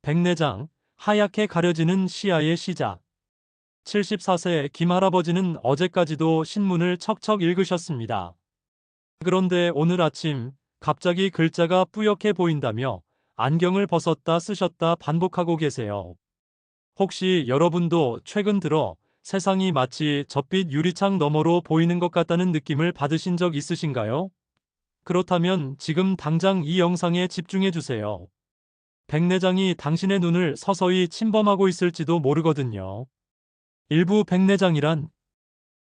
백내장, 하얗게 가려지는 시야의 시작. 74세 김할아버지는 어제까지도 신문을 척척 읽으셨습니다. 그런데 오늘 아침 갑자기 글자가 뿌옇게 보인다며 안경을 벗었다 쓰셨다 반복하고 계세요. 혹시 여러분도 최근 들어 세상이 마치 젖빛 유리창 너머로 보이는 것 같다는 느낌을 받으신 적 있으신가요? 그렇다면 지금 당장 이 영상에 집중해 주세요. 백내장이 당신의 눈을 서서히 침범하고 있을지도 모르거든요. 일부 백내장이란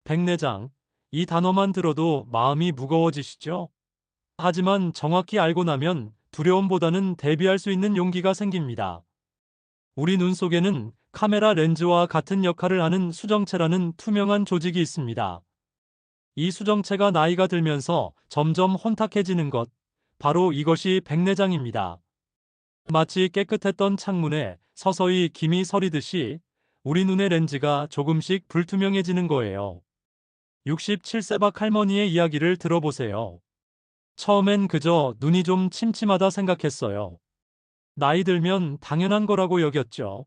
백내장, 이 단어만 들어도 마음이 무거워지시죠? 하지만 정확히 알고 나면 두려움보다는 대비할 수 있는 용기가 생깁니다. 우리 눈 속에는 카메라 렌즈와 같은 역할을 하는 수정체라는 투명한 조직이 있습니다. 이 수정체가 나이가 들면서 점점 혼탁해지는 것, 바로 이것이 백내장입니다. 마치 깨끗했던 창문에 서서히 김이 서리듯이 우리 눈의 렌즈가 조금씩 불투명해지는 거예요. 67세박 할머니의 이야기를 들어보세요. 처음엔 그저 눈이 좀 침침하다 생각했어요. 나이 들면 당연한 거라고 여겼죠.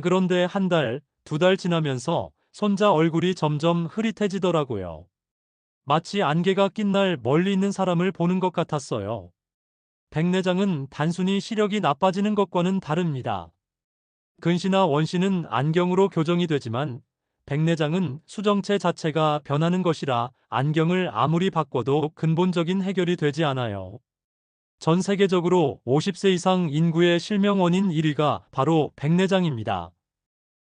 그런데 한 달, 두 달 지나면서 손자 얼굴이 점점 흐릿해지더라고요. 마치 안개가 낀 날 멀리 있는 사람을 보는 것 같았어요. 백내장은 단순히 시력이 나빠지는 것과는 다릅니다. 근시나 원시는 안경으로 교정이 되지만 백내장은 수정체 자체가 변하는 것이라 안경을 아무리 바꿔도 근본적인 해결이 되지 않아요. 전 세계적으로 50세 이상 인구의 실명 원인 1위가 바로 백내장입니다.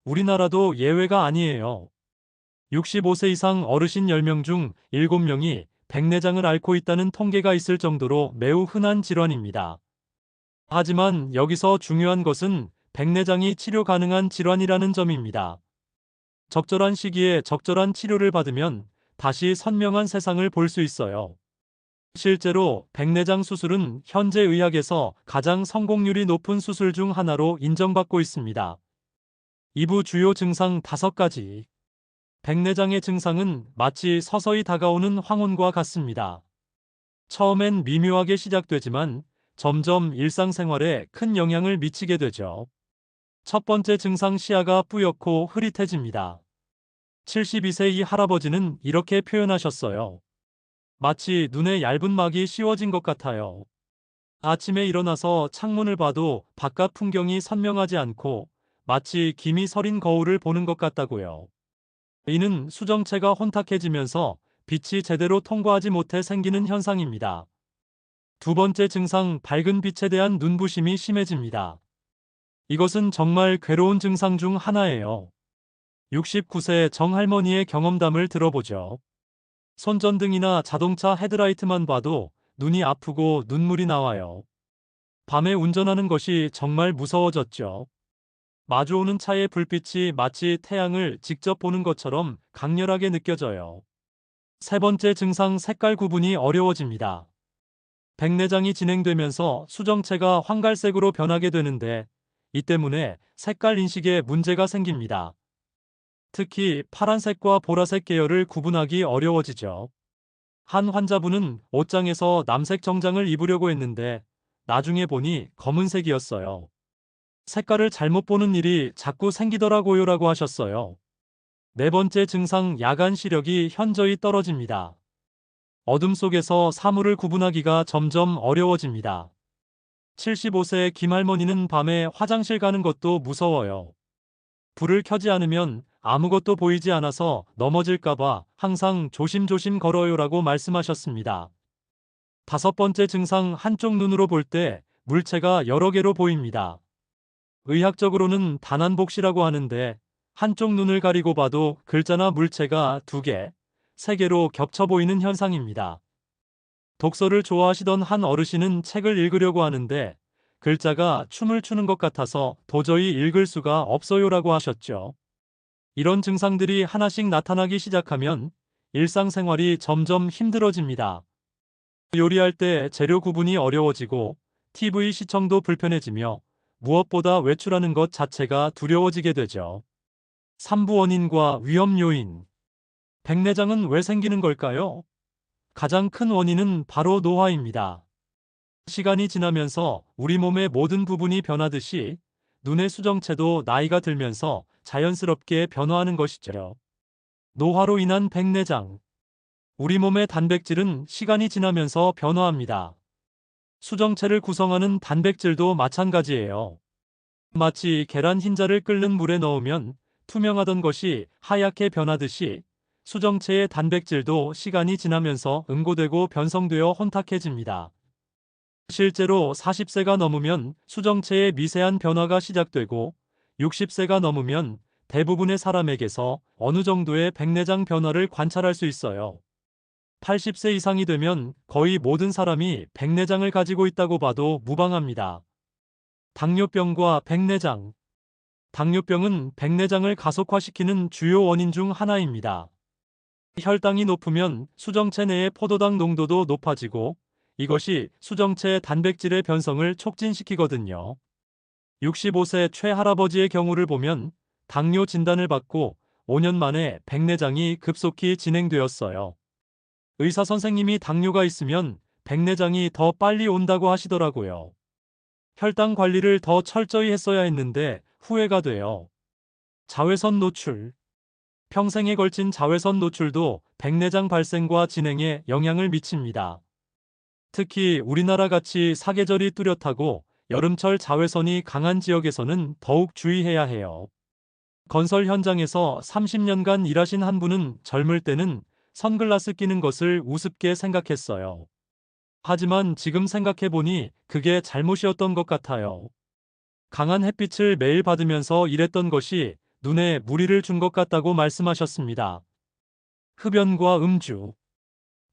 우리나라도 예외가 아니에요. 65세 이상 어르신 10명 중 7명이 백내장을 앓고 있다는 통계가 있을 정도로 매우 흔한 질환입니다. 하지만 여기서 중요한 것은 백내장이 치료 가능한 질환이라는 점입니다. 적절한 시기에 적절한 치료를 받으면 다시 선명한 세상을 볼 수 있어요. 실제로 백내장 수술은 현재 의학에서 가장 성공률이 높은 수술 중 하나로 인정받고 있습니다. 2부 주요 증상 5가지. 백내장의 증상은 마치 서서히 다가오는 황혼과 같습니다. 처음엔 미묘하게 시작되지만 점점 일상생활에 큰 영향을 미치게 되죠. 첫 번째 증상 시야가 뿌옇고 흐릿해집니다. 72세 이 할아버지는 이렇게 표현하셨어요. 마치 눈에 얇은 막이 씌워진 것 같아요. 아침에 일어나서 창문을 봐도 바깥 풍경이 선명하지 않고 마치 김이 서린 거울을 보는 것 같다고요. 이는 수정체가 혼탁해지면서 빛이 제대로 통과하지 못해 생기는 현상입니다. 두 번째 증상, 밝은 빛에 대한 눈부심이 심해집니다. 이것은 정말 괴로운 증상 중 하나예요. 69세 정할머니의 경험담을 들어보죠. 손전등이나 자동차 헤드라이트만 봐도 눈이 아프고 눈물이 나와요. 밤에 운전하는 것이 정말 무서워졌죠. 마주오는 차의 불빛이 마치 태양을 직접 보는 것처럼 강렬하게 느껴져요. 세 번째 증상, 색깔 구분이 어려워집니다. 백내장이 진행되면서 수정체가 황갈색으로 변하게 되는데 이 때문에 색깔 인식에 문제가 생깁니다. 특히 파란색과 보라색 계열을 구분하기 어려워지죠. 한 환자분은 옷장에서 남색 정장을 입으려고 했는데 나중에 보니 검은색이었어요. 색깔을 잘못 보는 일이 자꾸 생기더라고요라고 하셨어요. 네 번째 증상, 야간 시력이 현저히 떨어집니다. 어둠 속에서 사물을 구분하기가 점점 어려워집니다. 75세 김할머니는 밤에 화장실 가는 것도 무서워요. 불을 켜지 않으면 아무것도 보이지 않아서 넘어질까봐 항상 조심조심 걸어요라고 말씀하셨습니다. 다섯 번째 증상, 한쪽 눈으로 볼 때 물체가 여러 개로 보입니다. 의학적으로는 단안복시라고 하는데 한쪽 눈을 가리고 봐도 글자나 물체가 2개, 3개로 겹쳐 보이는 현상입니다. 독서를 좋아하시던 한 어르신은 책을 읽으려고 하는데 글자가 춤을 추는 것 같아서 도저히 읽을 수가 없어요라고 하셨죠. 이런 증상들이 하나씩 나타나기 시작하면 일상생활이 점점 힘들어집니다. 요리할 때 재료 구분이 어려워지고 TV 시청도 불편해지며 무엇보다 외출하는 것 자체가 두려워지게 되죠. 3부 원인과 위험 요인. 백내장은 왜 생기는 걸까요? 가장 큰 원인은 바로 노화입니다. 시간이 지나면서 우리 몸의 모든 부분이 변하듯이 눈의 수정체도 나이가 들면서 자연스럽게 변화하는 것이죠. 노화로 인한 백내장. 우리 몸의 단백질은 시간이 지나면서 변화합니다. 수정체를 구성하는 단백질도 마찬가지예요. 마치 계란 흰자를 끓는 물에 넣으면 투명하던 것이 하얗게 변하듯이 수정체의 단백질도 시간이 지나면서 응고되고 변성되어 혼탁해집니다. 실제로 40세가 넘으면 수정체의 미세한 변화가 시작되고 60세가 넘으면 대부분의 사람에게서 어느 정도의 백내장 변화를 관찰할 수 있어요. 80세 이상이 되면 거의 모든 사람이 백내장을 가지고 있다고 봐도 무방합니다. 당뇨병과 백내장. 당뇨병은 백내장을 가속화시키는 주요 원인 중 하나입니다. 혈당이 높으면 수정체 내의 포도당 농도도 높아지고 이것이 수정체 단백질의 변성을 촉진시키거든요. 65세 최할아버지의 경우를 보면 당뇨 진단을 받고 5년 만에 백내장이 급속히 진행되었어요. 의사 선생님이 당뇨가 있으면 백내장이 더 빨리 온다고 하시더라고요. 혈당 관리를 더 철저히 했어야 했는데 후회가 돼요. 자외선 노출. 평생에 걸친 자외선 노출도 백내장 발생과 진행에 영향을 미칩니다. 특히 우리나라 같이 사계절이 뚜렷하고 여름철 자외선이 강한 지역에서는 더욱 주의해야 해요. 건설 현장에서 30년간 일하신 한 분은 젊을 때는 선글라스 끼는 것을 우습게 생각했어요. 하지만 지금 생각해보니 그게 잘못이었던 것 같아요. 강한 햇빛을 매일 받으면서 일했던 것이 눈에 무리를 준 것 같다고 말씀하셨습니다. 흡연과 음주.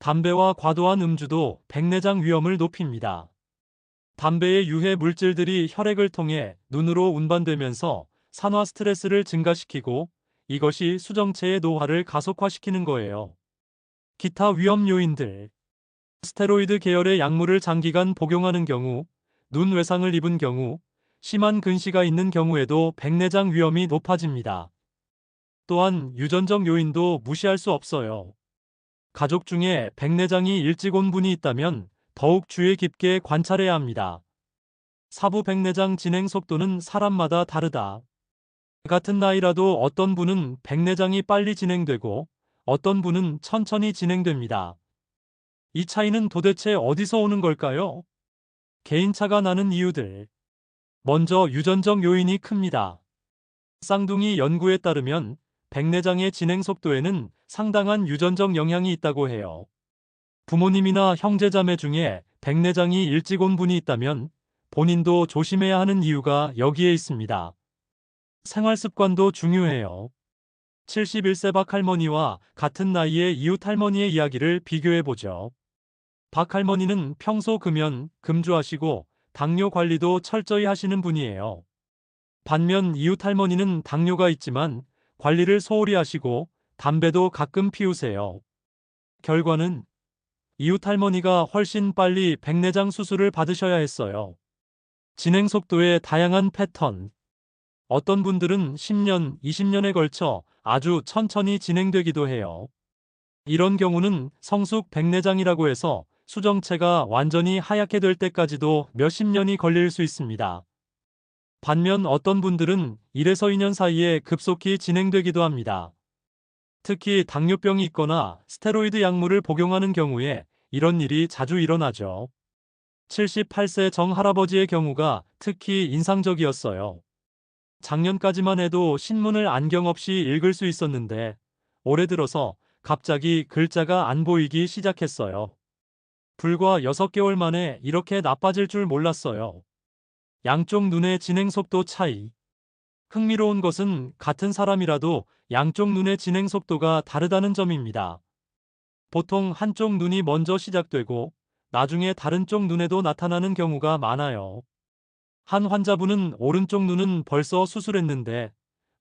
담배와 과도한 음주도 백내장 위험을 높입니다. 담배의 유해 물질들이 혈액을 통해 눈으로 운반되면서 산화 스트레스를 증가시키고 이것이 수정체의 노화를 가속화시키는 거예요. 기타 위험 요인들. 스테로이드 계열의 약물을 장기간 복용하는 경우, 눈 외상을 입은 경우, 심한 근시가 있는 경우에도 백내장 위험이 높아집니다. 또한 유전적 요인도 무시할 수 없어요. 가족 중에 백내장이 일찍 온 분이 있다면 더욱 주의 깊게 관찰해야 합니다. 사부 백내장 진행 속도는 사람마다 다르다. 같은 나이라도 어떤 분은 백내장이 빨리 진행되고 어떤 분은 천천히 진행됩니다. 이 차이는 도대체 어디서 오는 걸까요? 개인차가 나는 이유들. 먼저 유전적 요인이 큽니다. 쌍둥이 연구에 따르면 백내장의 진행 속도에는 상당한 유전적 영향이 있다고 해요. 부모님이나 형제자매 중에 백내장이 일찍 온 분이 있다면 본인도 조심해야 하는 이유가 여기에 있습니다. 생활 습관도 중요해요. 71세 박할머니와 같은 나이의 이웃 할머니의 이야기를 비교해보죠. 박할머니는 평소 금연, 금주하시고 당뇨 관리도 철저히 하시는 분이에요. 반면 이웃 할머니는 당뇨가 있지만 관리를 소홀히 하시고 담배도 가끔 피우세요. 결과는 이웃 할머니가 훨씬 빨리 백내장 수술을 받으셔야 했어요. 진행 속도의 다양한 패턴. 어떤 분들은 10년, 20년에 걸쳐 아주 천천히 진행되기도 해요. 이런 경우는 성숙 백내장이라고 해서 수정체가 완전히 하얗게 될 때까지도 몇십 년이 걸릴 수 있습니다. 반면 어떤 분들은 1에서 2년 사이에 급속히 진행되기도 합니다. 특히 당뇨병이 있거나 스테로이드 약물을 복용하는 경우에 이런 일이 자주 일어나죠. 78세 정 할아버지의 경우가 특히 인상적이었어요. 작년까지만 해도 신문을 안경 없이 읽을 수 있었는데 올해 들어서 갑자기 글자가 안 보이기 시작했어요. 불과 6개월 만에 이렇게 나빠질 줄 몰랐어요. 양쪽 눈의 진행 속도 차이. 흥미로운 것은 같은 사람이라도 양쪽 눈의 진행 속도가 다르다는 점입니다. 보통 한쪽 눈이 먼저 시작되고 나중에 다른 쪽 눈에도 나타나는 경우가 많아요. 한 환자분은 오른쪽 눈은 벌써 수술했는데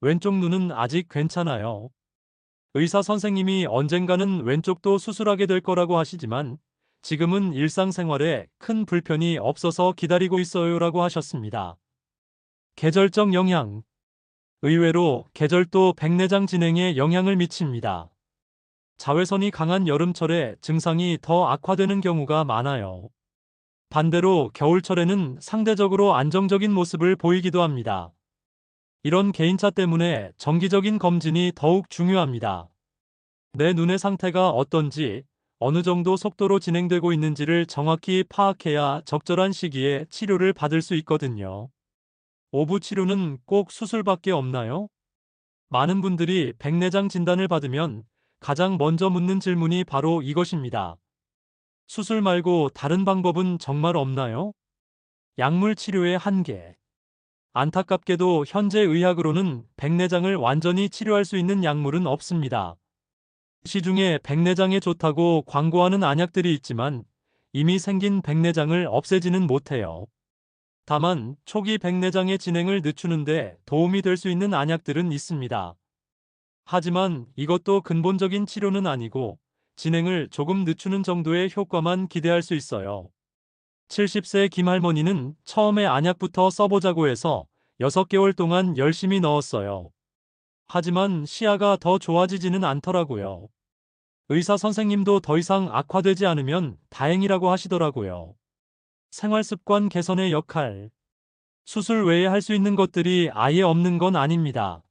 왼쪽 눈은 아직 괜찮아요. 의사 선생님이 언젠가는 왼쪽도 수술하게 될 거라고 하시지만 지금은 일상생활에 큰 불편이 없어서 기다리고 있어요라고 하셨습니다. 계절적 영향. 의외로 계절도 백내장 진행에 영향을 미칩니다. 자외선이 강한 여름철에 증상이 더 악화되는 경우가 많아요. 반대로 겨울철에는 상대적으로 안정적인 모습을 보이기도 합니다. 이런 개인차 때문에 정기적인 검진이 더욱 중요합니다. 내 눈의 상태가 어떤지, 어느 정도 속도로 진행되고 있는지를 정확히 파악해야 적절한 시기에 치료를 받을 수 있거든요. 오부 치료는 꼭 수술밖에 없나요? 많은 분들이 백내장 진단을 받으면 가장 먼저 묻는 질문이 바로 이것입니다. 수술 말고 다른 방법은 정말 없나요? 약물 치료의 한계. 안타깝게도 현재 의학으로는 백내장을 완전히 치료할 수 있는 약물은 없습니다. 시중에 백내장에 좋다고 광고하는 안약들이 있지만 이미 생긴 백내장을 없애지는 못해요. 다만 초기 백내장의 진행을 늦추는데 도움이 될 수 있는 안약들은 있습니다. 하지만 이것도 근본적인 치료는 아니고 진행을 조금 늦추는 정도의 효과만 기대할 수 있어요. 70세 김할머니는 처음에 안약부터 써보자고 해서 6개월 동안 열심히 넣었어요. 하지만 시야가 더 좋아지지는 않더라고요. 의사 선생님도 더 이상 악화되지 않으면 다행이라고 하시더라고요. 생활습관 개선의 역할. 수술 외에 할 수 있는 것들이 아예 없는 건 아닙니다.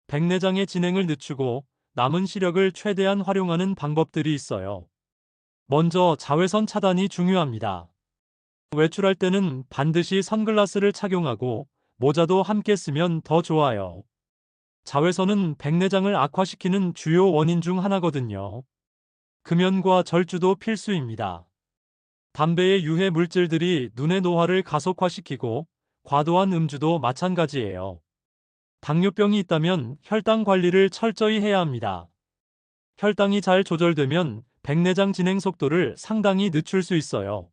백내장의 진행을 늦추고 남은 시력을 최대한 활용하는 방법들이 있어요. 먼저 자외선 차단이 중요합니다. 외출할 때는 반드시 선글라스를 착용하고 모자도 함께 쓰면 더 좋아요. 자외선은 백내장을 악화시키는 주요 원인 중 하나거든요. 금연과 절주도 필수입니다. 담배의 유해 물질들이 눈의 노화를 가속화시키고 과도한 음주도 마찬가지예요. 당뇨병이 있다면 혈당 관리를 철저히 해야 합니다. 혈당이 잘 조절되면 백내장 진행 속도를 상당히 늦출 수 있어요.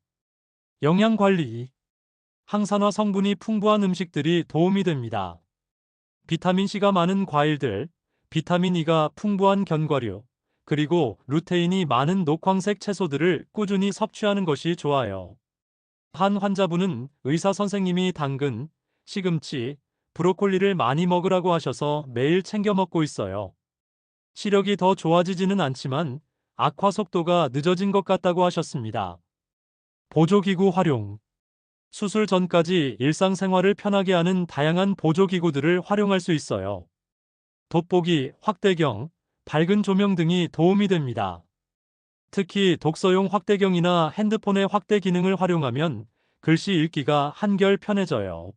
영양 관리. 항산화 성분이 풍부한 음식들이 도움이 됩니다. 비타민C가 많은 과일들, 비타민 E가 풍부한 견과류, 그리고 루테인이 많은 녹황색 채소들을 꾸준히 섭취하는 것이 좋아요. 한 환자분은 의사 선생님이 당근, 시금치, 브로콜리를 많이 먹으라고 하셔서 매일 챙겨 먹고 있어요. 시력이 더 좋아지지는 않지만 악화 속도가 늦어진 것 같다고 하셨습니다. 보조기구 활용. 수술 전까지 일상생활을 편하게 하는 다양한 보조기구들을 활용할 수 있어요. 돋보기, 확대경, 밝은 조명 등이 도움이 됩니다. 특히 독서용 확대경이나 핸드폰의 확대 기능을 활용하면 글씨 읽기가 한결 편해져요.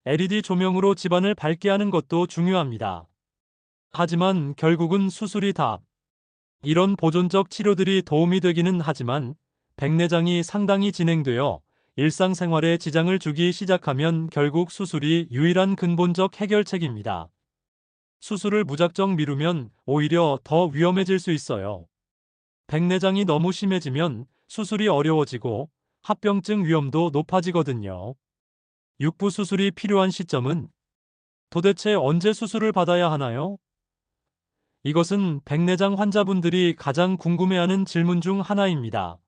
LED 조명으로 집안을 밝게 하는 것도 중요합니다. 하지만 결국은 수술이 답. 이런 보존적 치료들이 도움이 되기는 하지만 백내장이 상당히 진행되어 일상생활에 지장을 주기 시작하면 결국 수술이 유일한 근본적 해결책입니다. 수술을 무작정 미루면 오히려 더 위험해질 수 있어요. 백내장이 너무 심해지면 수술이 어려워지고 합병증 위험도 높아지거든요. 육부 수술이 필요한 시점은 도대체 언제 수술을 받아야 하나요? 이것은 백내장 환자분들이 가장 궁금해하는 질문 중 하나입니다.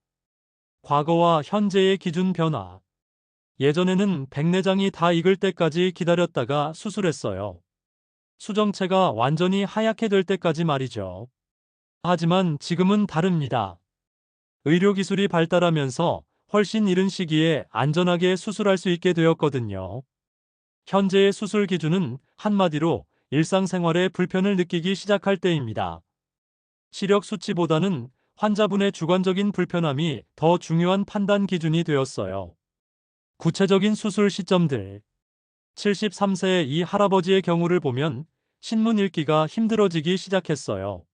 과거와 현재의 기준 변화. 예전에는 백내장이 다 익을 때까지 기다렸다가 수술했어요. 수정체가 완전히 하얗게 될 때까지 말이죠. 하지만 지금은 다릅니다. 의료기술이 발달하면서 훨씬 이른 시기에 안전하게 수술할 수 있게 되었거든요. 현재의 수술 기준은 한마디로 일상생활에 불편을 느끼기 시작할 때입니다. 시력 수치보다는 환자분의 주관적인 불편함이 더 중요한 판단 기준이 되었어요. 구체적인 수술 시점들. 73세의 이 할아버지의 경우를 보면 신문 읽기가 힘들어지기 시작했어요.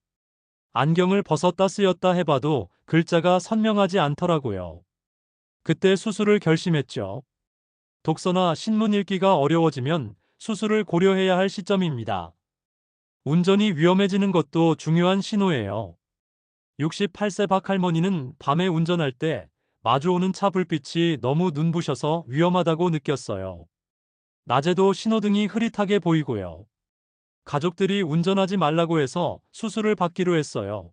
안경을 벗었다 쓰였다 해봐도 글자가 선명하지 않더라고요. 그때 수술을 결심했죠. 독서나 신문 읽기가 어려워지면 수술을 고려해야 할 시점입니다. 운전이 위험해지는 것도 중요한 신호예요. 68세 박할머니는 밤에 운전할 때 마주오는 차 불빛이 너무 눈부셔서 위험하다고 느꼈어요. 낮에도 신호등이 흐릿하게 보이고요. 가족들이 운전하지 말라고 해서 수술을 받기로 했어요.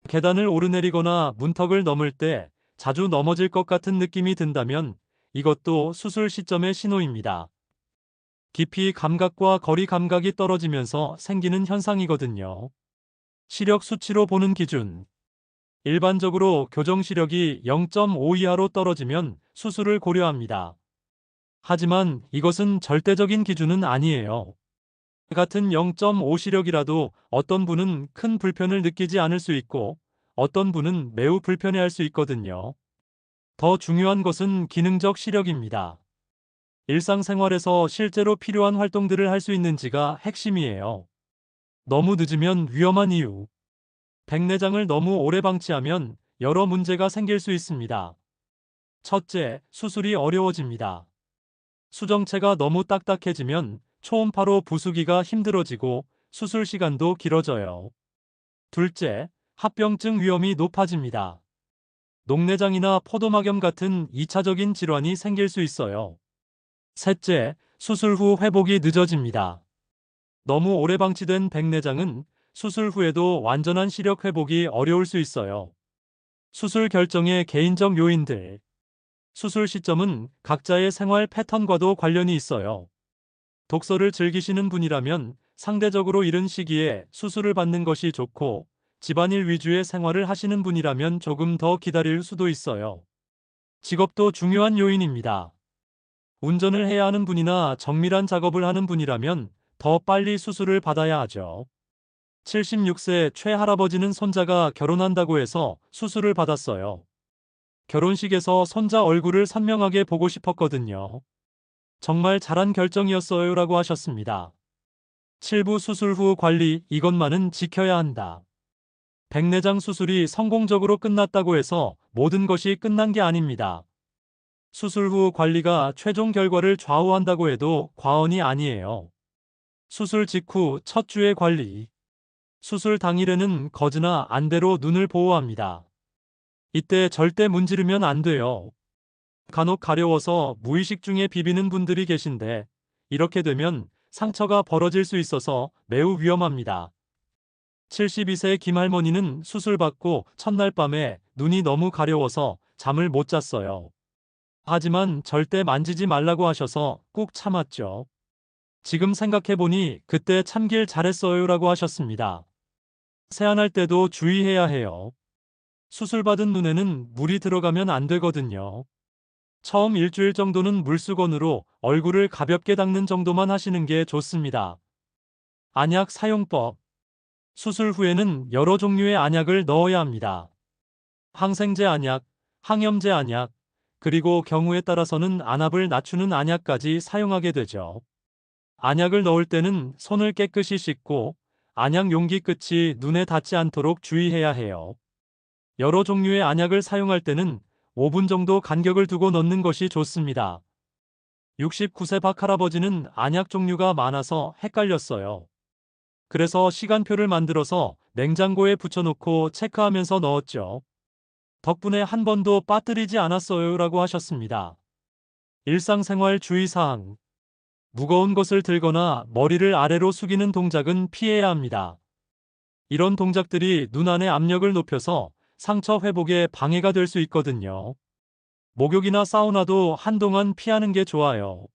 계단을 오르내리거나 문턱을 넘을 때 자주 넘어질 것 같은 느낌이 든다면 이것도 수술 시점의 신호입니다. 깊이 감각과 거리 감각이 떨어지면서 생기는 현상이거든요. 시력 수치로 보는 기준. 일반적으로 교정 시력이 0.5 이하로 떨어지면 수술을 고려합니다. 하지만 이것은 절대적인 기준은 아니에요. 같은 0.5 시력이라도 어떤 분은 큰 불편을 느끼지 않을 수 있고 어떤 분은 매우 불편해할 수 있거든요. 더 중요한 것은 기능적 시력입니다. 일상생활에서 실제로 필요한 활동들을 할 수 있는지가 핵심이에요. 너무 늦으면 위험한 이유. 백내장을 너무 오래 방치하면 여러 문제가 생길 수 있습니다. 첫째, 수술이 어려워집니다. 수정체가 너무 딱딱해지면 초음파로 부수기가 힘들어지고 수술 시간도 길어져요. 둘째, 합병증 위험이 높아집니다. 녹내장이나 포도막염 같은 2차적인 질환이 생길 수 있어요. 셋째, 수술 후 회복이 늦어집니다. 너무 오래 방치된 백내장은 수술 후에도 완전한 시력 회복이 어려울 수 있어요. 수술 결정의 개인적 요인들. 수술 시점은 각자의 생활 패턴과도 관련이 있어요. 독서를 즐기시는 분이라면 상대적으로 이른 시기에 수술을 받는 것이 좋고, 집안일 위주의 생활을 하시는 분이라면 조금 더 기다릴 수도 있어요. 직업도 중요한 요인입니다. 운전을 해야 하는 분이나 정밀한 작업을 하는 분이라면 더 빨리 수술을 받아야 하죠. 76세 최할아버지는 손자가 결혼한다고 해서 수술을 받았어요. 결혼식에서 손자 얼굴을 선명하게 보고 싶었거든요. 정말 잘한 결정이었어요 라고 하셨습니다. 7부 수술 후 관리, 이것만은 지켜야 한다. 백내장 수술이 성공적으로 끝났다고 해서 모든 것이 끝난 게 아닙니다. 수술 후 관리가 최종 결과를 좌우한다고 해도 과언이 아니에요. 수술 직후 첫 주의 관리. 수술 당일에는 거즈나 안대로 눈을 보호합니다. 이때 절대 문지르면 안 돼요. 간혹 가려워서 무의식 중에 비비는 분들이 계신데 이렇게 되면 상처가 벌어질 수 있어서 매우 위험합니다. 72세 김할머니는 수술받고 첫날 밤에 눈이 너무 가려워서 잠을 못 잤어요. 하지만 절대 만지지 말라고 하셔서 꾹 참았죠. 지금 생각해보니 그때 참길 잘했어요 라고 하셨습니다. 세안할 때도 주의해야 해요. 수술받은 눈에는 물이 들어가면 안 되거든요. 처음 일주일 정도는 물수건으로 얼굴을 가볍게 닦는 정도만 하시는 게 좋습니다. 안약 사용법. 수술 후에는 여러 종류의 안약을 넣어야 합니다. 항생제 안약, 항염제 안약, 그리고 경우에 따라서는 안압을 낮추는 안약까지 사용하게 되죠. 안약을 넣을 때는 손을 깨끗이 씻고 안약 용기 끝이 눈에 닿지 않도록 주의해야 해요. 여러 종류의 안약을 사용할 때는 5분 정도 간격을 두고 넣는 것이 좋습니다. 69세 박할아버지는 안약 종류가 많아서 헷갈렸어요. 그래서 시간표를 만들어서 냉장고에 붙여놓고 체크하면서 넣었죠. 덕분에 한 번도 빠뜨리지 않았어요 라고 하셨습니다. 일상생활 주의사항. 무거운 것을 들거나 머리를 아래로 숙이는 동작은 피해야 합니다. 이런 동작들이 눈 안의 압력을 높여서 상처 회복에 방해가 될 수 있거든요. 목욕이나 사우나도 한동안 피하는 게 좋아요.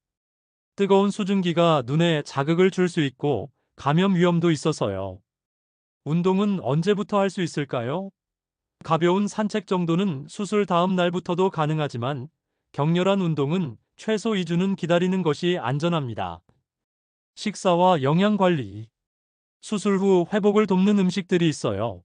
뜨거운 수증기가 눈에 자극을 줄 수 있고 감염 위험도 있어서요. 운동은 언제부터 할 수 있을까요? 가벼운 산책 정도는 수술 다음 날부터도 가능하지만 격렬한 운동은 최소 2주는 기다리는 것이 안전합니다. 식사와 영양 관리. 수술 후 회복을 돕는 음식들이 있어요.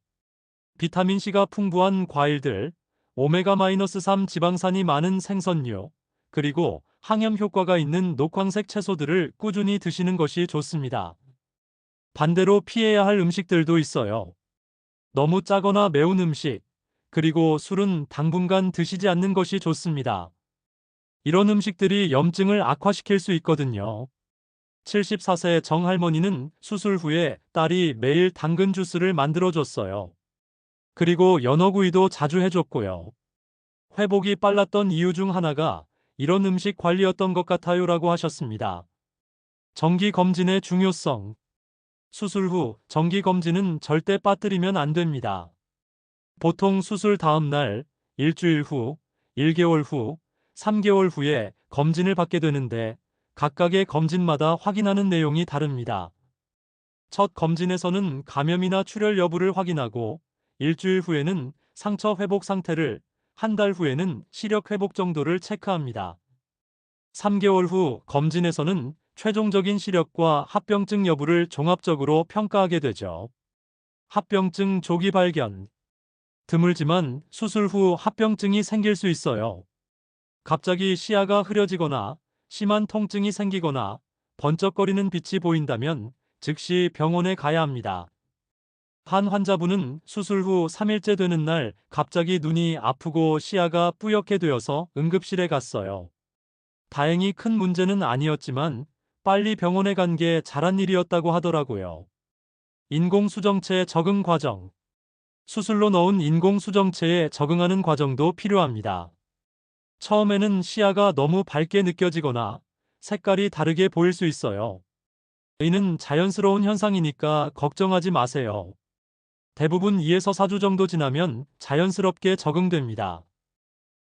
비타민C가 풍부한 과일들, 오메가-3 지방산이 많은 생선류, 그리고 항염 효과가 있는 녹황색 채소들을 꾸준히 드시는 것이 좋습니다. 반대로 피해야 할 음식들도 있어요. 너무 짜거나 매운 음식, 그리고 술은 당분간 드시지 않는 것이 좋습니다. 이런 음식들이 염증을 악화시킬 수 있거든요. 74세 정할머니는 수술 후에 딸이 매일 당근 주스를 만들어줬어요. 그리고 연어구이도 자주 해줬고요. 회복이 빨랐던 이유 중 하나가 이런 음식 관리였던 것 같아요 라고 하셨습니다. 정기검진의 중요성. 수술 후 정기검진은 절대 빠뜨리면 안 됩니다. 보통 수술 다음 날, 일주일 후, 1개월 후, 3개월 후에 검진을 받게 되는데 각각의 검진마다 확인하는 내용이 다릅니다. 첫 검진에서는 감염이나 출혈 여부를 확인하고 일주일 후에는 상처 회복 상태를, 한 달 후에는 시력 회복 정도를 체크합니다. 3개월 후 검진에서는 최종적인 시력과 합병증 여부를 종합적으로 평가하게 되죠. 합병증 조기 발견. 드물지만 수술 후 합병증이 생길 수 있어요. 갑자기 시야가 흐려지거나 심한 통증이 생기거나 번쩍거리는 빛이 보인다면 즉시 병원에 가야 합니다. 한 환자분은 수술 후 3일째 되는 날 갑자기 눈이 아프고 시야가 뿌옇게 되어서 응급실에 갔어요. 다행히 큰 문제는 아니었지만 빨리 병원에 간 게 잘한 일이었다고 하더라고요. 인공수정체 적응 과정. 수술로 넣은 인공수정체에 적응하는 과정도 필요합니다. 처음에는 시야가 너무 밝게 느껴지거나 색깔이 다르게 보일 수 있어요. 이는 자연스러운 현상이니까 걱정하지 마세요. 대부분 2에서 4주 정도 지나면 자연스럽게 적응됩니다.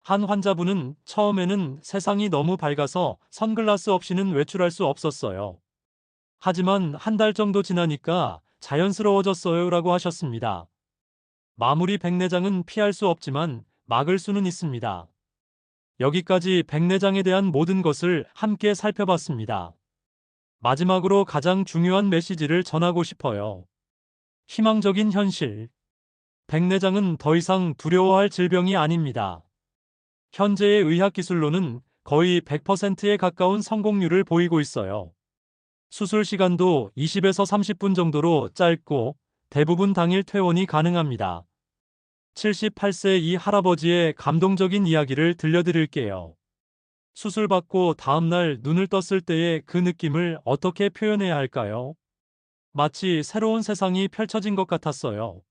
한 환자분은 처음에는 세상이 너무 밝아서 선글라스 없이는 외출할 수 없었어요. 하지만 한 달 정도 지나니까 자연스러워졌어요 라고 하셨습니다. 마무리 백내장은 피할 수 없지만 막을 수는 있습니다. 여기까지 백내장에 대한 모든 것을 함께 살펴봤습니다. 마지막으로 가장 중요한 메시지를 전하고 싶어요. 희망적인 현실. 백내장은 더 이상 두려워할 질병이 아닙니다. 현재의 의학기술로는 거의 100%에 가까운 성공률을 보이고 있어요. 수술 시간도 20에서 30분 정도로 짧고 대부분 당일 퇴원이 가능합니다. 78세 이 할아버지의 감동적인 이야기를 들려드릴게요. 수술 받고 다음날 눈을 떴을 때의 그 느낌을 어떻게 표현해야 할까요? 마치 새로운 세상이 펼쳐진 것 같았어요.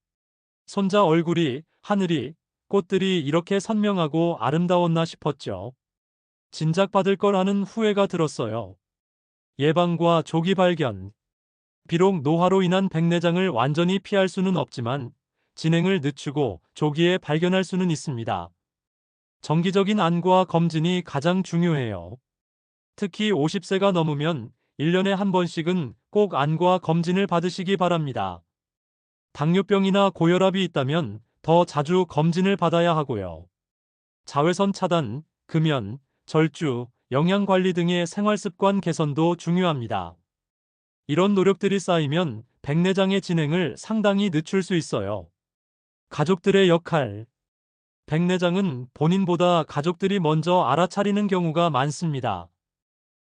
손자 얼굴이, 하늘이, 꽃들이 이렇게 선명하고 아름다웠나 싶었죠. 진작 받을 걸 하는 후회가 들었어요. 예방과 조기 발견. 비록 노화로 인한 백내장을 완전히 피할 수는 없지만 진행을 늦추고 조기에 발견할 수는 있습니다. 정기적인 안과 검진이 가장 중요해요. 특히 50세가 넘으면 1년에 한 번씩은 꼭 안과 검진을 받으시기 바랍니다. 당뇨병이나 고혈압이 있다면 더 자주 검진을 받아야 하고요. 자외선 차단, 금연, 절주, 영양관리 등의 생활습관 개선도 중요합니다. 이런 노력들이 쌓이면 백내장의 진행을 상당히 늦출 수 있어요. 가족들의 역할. 백내장은 본인보다 가족들이 먼저 알아차리는 경우가 많습니다.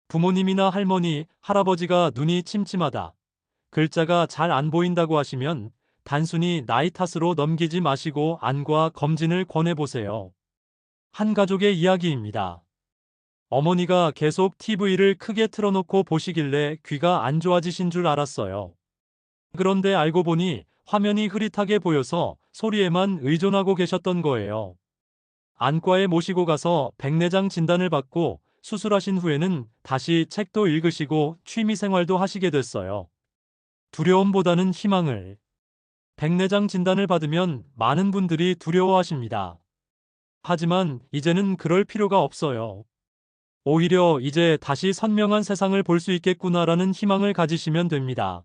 부모님이나 할머니, 할아버지가 눈이 침침하다, 글자가 잘 안 보인다고 하시면 단순히 나이 탓으로 넘기지 마시고 안과 검진을 권해보세요. 한 가족의 이야기입니다. 어머니가 계속 TV를 크게 틀어놓고 보시길래 귀가 안 좋아지신 줄 알았어요. 그런데 알고 보니 화면이 흐릿하게 보여서 소리에만 의존하고 계셨던 거예요. 안과에 모시고 가서 백내장 진단을 받고 수술하신 후에는 다시 책도 읽으시고 취미생활도 하시게 됐어요. 두려움보다는 희망을. 백내장 진단을 받으면 많은 분들이 두려워하십니다. 하지만 이제는 그럴 필요가 없어요. 오히려 이제 다시 선명한 세상을 볼 수 있겠구나라는 희망을 가지시면 됩니다.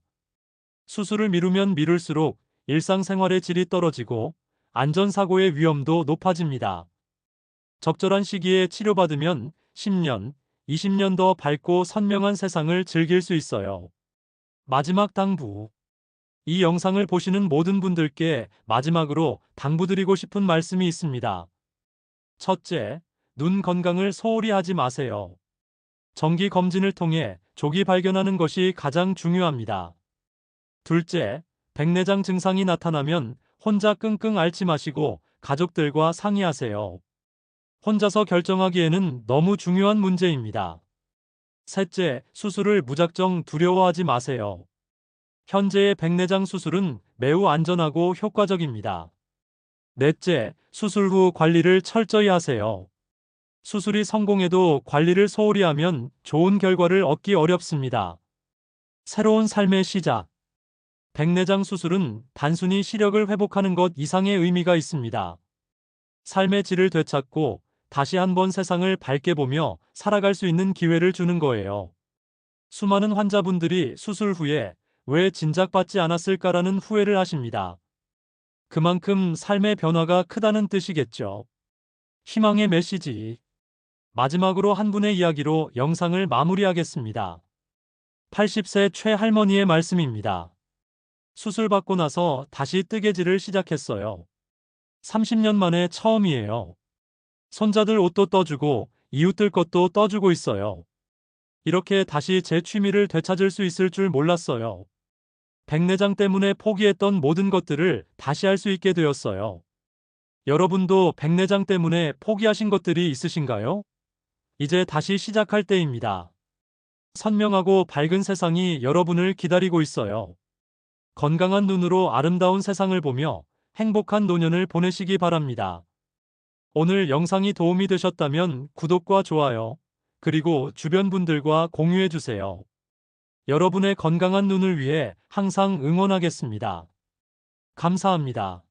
수술을 미루면 미룰수록 일상생활의 질이 떨어지고 안전사고의 위험도 높아집니다. 적절한 시기에 치료받으면 10년, 20년 더 밝고 선명한 세상을 즐길 수 있어요. 마지막 당부. 이 영상을 보시는 모든 분들께 마지막으로 당부드리고 싶은 말씀이 있습니다. 첫째, 눈 건강을 소홀히 하지 마세요. 정기 검진을 통해 조기 발견하는 것이 가장 중요합니다. 둘째, 백내장 증상이 나타나면 혼자 끙끙 앓지 마시고 가족들과 상의하세요. 혼자서 결정하기에는 너무 중요한 문제입니다. 셋째, 수술을 무작정 두려워하지 마세요. 현재의 백내장 수술은 매우 안전하고 효과적입니다. 넷째, 수술 후 관리를 철저히 하세요. 수술이 성공해도 관리를 소홀히 하면 좋은 결과를 얻기 어렵습니다. 새로운 삶의 시작. 백내장 수술은 단순히 시력을 회복하는 것 이상의 의미가 있습니다. 삶의 질을 되찾고 다시 한번 세상을 밝게 보며 살아갈 수 있는 기회를 주는 거예요. 수많은 환자분들이 수술 후에 왜 진작받지 않았을까라는 후회를 하십니다. 그만큼 삶의 변화가 크다는 뜻이겠죠. 희망의 메시지. 마지막으로 한 분의 이야기로 영상을 마무리하겠습니다. 80세 최할머니의 말씀입니다. 수술받고 나서 다시 뜨개질을 시작했어요. 30년 만에 처음이에요. 손자들 옷도 떠주고 이웃들 것도 떠주고 있어요. 이렇게 다시 제 취미를 되찾을 수 있을 줄 몰랐어요. 백내장 때문에 포기했던 모든 것들을 다시 할 수 있게 되었어요. 여러분도 백내장 때문에 포기하신 것들이 있으신가요? 이제 다시 시작할 때입니다. 선명하고 밝은 세상이 여러분을 기다리고 있어요. 건강한 눈으로 아름다운 세상을 보며 행복한 노년을 보내시기 바랍니다. 오늘 영상이 도움이 되셨다면 구독과 좋아요, 그리고 주변 분들과 공유해 주세요. 여러분의 건강한 눈을 위해 항상 응원하겠습니다. 감사합니다.